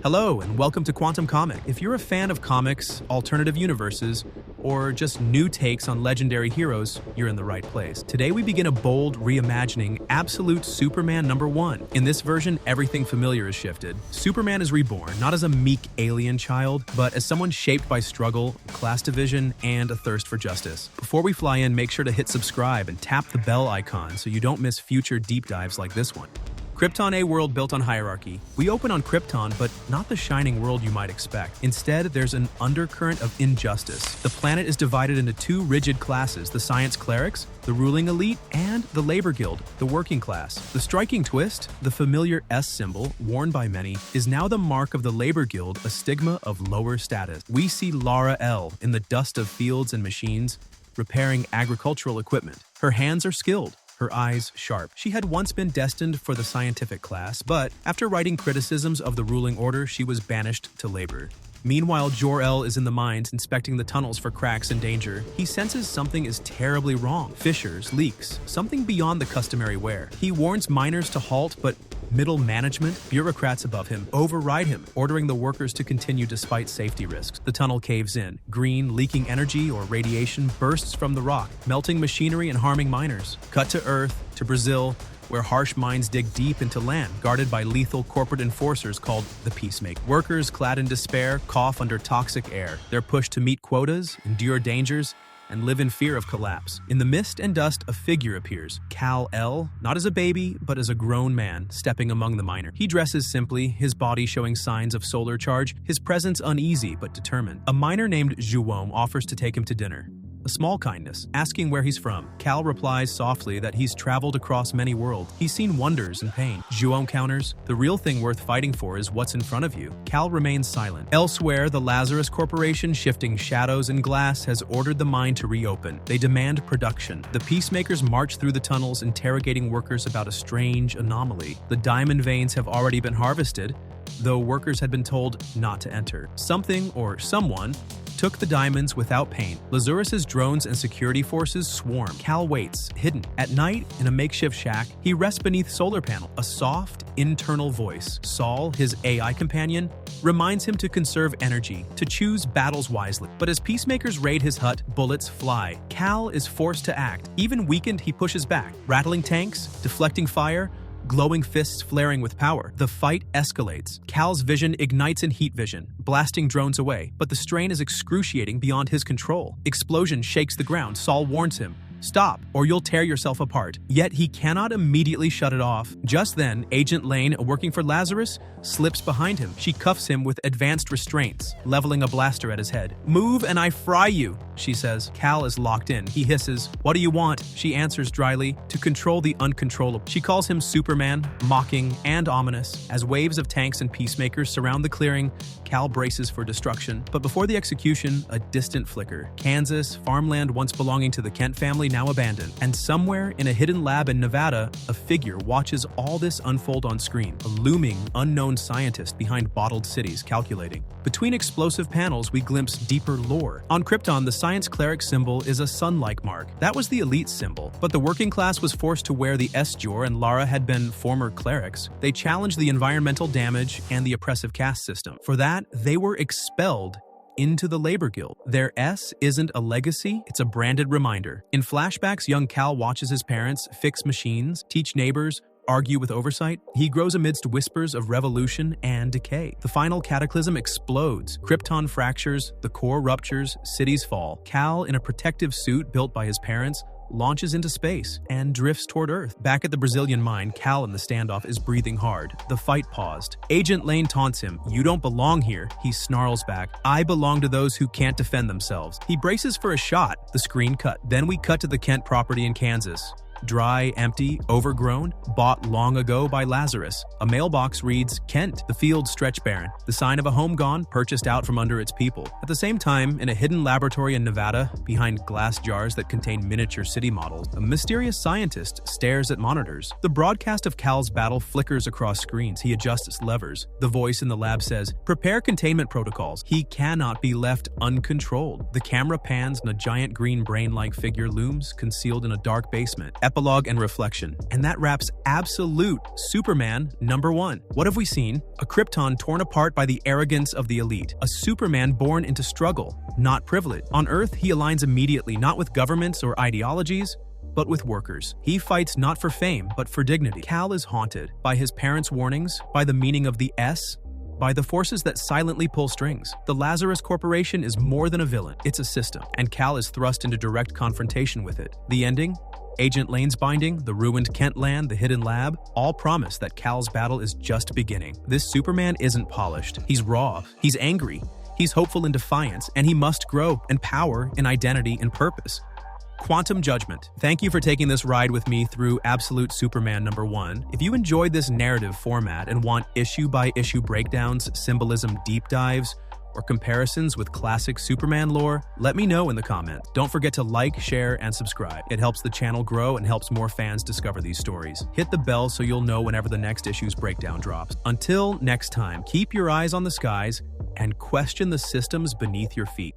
Hello, and welcome to Quantum Comic. If you're a fan of comics, alternative universes, or just new takes on legendary heroes, you're in the right place. Today we begin a bold reimagining Absolute Superman #1. In this version, everything familiar is shifted. Superman is reborn, not as a meek alien child, but as someone shaped by struggle, class division, and a thirst for justice. Before we fly in, make sure to hit subscribe and tap the bell icon so you don't miss future deep dives like this one. Krypton, a world built on hierarchy. We open on Krypton, but not the shining world you might expect. Instead, there's an undercurrent of injustice. The planet is divided into two rigid classes, the science clerics, the ruling elite, and the labor guild, the working class. The striking twist, the familiar S symbol, worn by many, is now the mark of the labor guild, a stigma of lower status. We see Lara L. in the dust of fields and machines, repairing agricultural equipment. Her hands are skilled, her eyes sharp. She had once been destined for the scientific class, but after writing criticisms of the ruling order, she was banished to labor. Meanwhile, Jor-El is in the mines inspecting the tunnels for cracks and danger. He senses something is terribly wrong. Fissures, leaks, something beyond the customary wear. He warns miners to halt, but middle management, bureaucrats above him, override him, ordering the workers to continue despite safety risks. The tunnel caves in. Green, leaking energy or radiation bursts from the rock, melting machinery and harming miners. Cut to Earth, to Brazil, where harsh mines dig deep into land, guarded by lethal corporate enforcers called the Peacemaker. Workers, clad in despair, cough under toxic air. They're pushed to meet quotas, endure dangers, and live in fear of collapse. In the mist and dust, a figure appears. Kal-El, not as a baby, but as a grown man, stepping among the miners. He dresses simply, his body showing signs of solar charge, his presence uneasy but determined. A miner named Juwom offers to take him to dinner. A small kindness, asking where he's from. Kal replies softly that he's traveled across many worlds. He's seen wonders and pain. Juwom counters, the real thing worth fighting for is what's in front of you. Kal remains silent. Elsewhere, the Lazarus Corporation, shifting shadows and glass, has ordered the mine to reopen. They demand production. The Peacemakers march through the tunnels, interrogating workers about a strange anomaly. The diamond veins have already been harvested, though workers had been told not to enter. Something or someone took the diamonds without pain. Lazarus's drones and security forces swarm. Kal waits, hidden. At night, in a makeshift shack, he rests beneath solar panel. A soft, internal voice, Saul, his AI companion, reminds him to conserve energy, to choose battles wisely. But as peacemakers raid his hut, bullets fly. Kal is forced to act. Even weakened, he pushes back, rattling tanks, deflecting fire, glowing fists flaring with power. The fight escalates. Kal's vision ignites in heat vision, blasting drones away, but the strain is excruciating beyond his control. Explosion shakes the ground. Saul warns him, "Stop, or you'll tear yourself apart." Yet he cannot immediately shut it off. Just then, Agent Lane, working for Lazarus, slips behind him. She cuffs him with advanced restraints, leveling a blaster at his head. "Move and I fry you," she says. Kal is locked in. He hisses, "What do you want?" She answers dryly, "To control the uncontrollable." She calls him Superman, mocking and ominous. As waves of tanks and peacemakers surround the clearing, Kal braces for destruction. But before the execution, a distant flicker. Kansas, farmland once belonging to the Kent family, now abandoned. And somewhere in a hidden lab in Nevada, a figure watches all this unfold on screen. A looming, unknown scientist behind bottled cities calculating. Between explosive panels, we glimpse deeper lore. On Krypton, the science cleric symbol is a sun-like mark. That was the elite symbol, but the working class was forced to wear the S-Jor, and Lara had been former clerics. They challenged the environmental damage and the oppressive caste system. For that, they were expelled into the labor guild. Their S isn't a legacy, it's a branded reminder. In flashbacks, young Kal watches his parents fix machines, teach neighbors, argue with oversight. He grows amidst whispers of revolution and decay. The final cataclysm explodes. Krypton fractures, the core ruptures, cities fall. Kal, in a protective suit built by his parents, launches into space and drifts toward Earth. Back at the Brazilian mine, Kal in the standoff is breathing hard. The fight paused. Agent Lane taunts him. "You don't belong here." He snarls back, "I belong to those who can't defend themselves." He braces for a shot. The screen cut. Then we cut to the Kent property in Kansas. Dry, empty, overgrown, bought long ago by Lazarus. A mailbox reads, "Kent." The fields stretch barren, the sign of a home gone, purchased out from under its people. At the same time, in a hidden laboratory in Nevada, behind glass jars that contain miniature city models, a mysterious scientist stares at monitors. The broadcast of Kal's battle flickers across screens. He adjusts levers. The voice in the lab says, "Prepare containment protocols." He cannot be left uncontrolled. The camera pans and a giant green brain-like figure looms, concealed in a dark basement. At epilogue and reflection. And that wraps Absolute Superman #1. What have we seen? A Krypton torn apart by the arrogance of the elite. A Superman born into struggle, not privilege. On Earth, he aligns immediately, not with governments or ideologies, but with workers. He fights not for fame, but for dignity. Kal is haunted by his parents' warnings, by the meaning of the S, by the forces that silently pull strings. The Lazarus Corporation is more than a villain, it's a system, and Kal is thrust into direct confrontation with it. The ending? Agent Lane's binding, the ruined Kent land, the hidden lab, all promise that Kal's battle is just beginning. This Superman isn't polished. He's raw, he's angry, he's hopeful in defiance, and he must grow in power, in identity, in purpose. Quantum Judgment. Thank you for taking this ride with me through Absolute Superman #1. If you enjoyed this narrative format and want issue-by-issue breakdowns, symbolism deep dives, or comparisons with classic Superman lore, let me know in the comments. Don't forget to like, share, and subscribe. It helps the channel grow and helps more fans discover these stories. Hit the bell so you'll know whenever the next issue's breakdown drops. Until next time, keep your eyes on the skies and question the systems beneath your feet.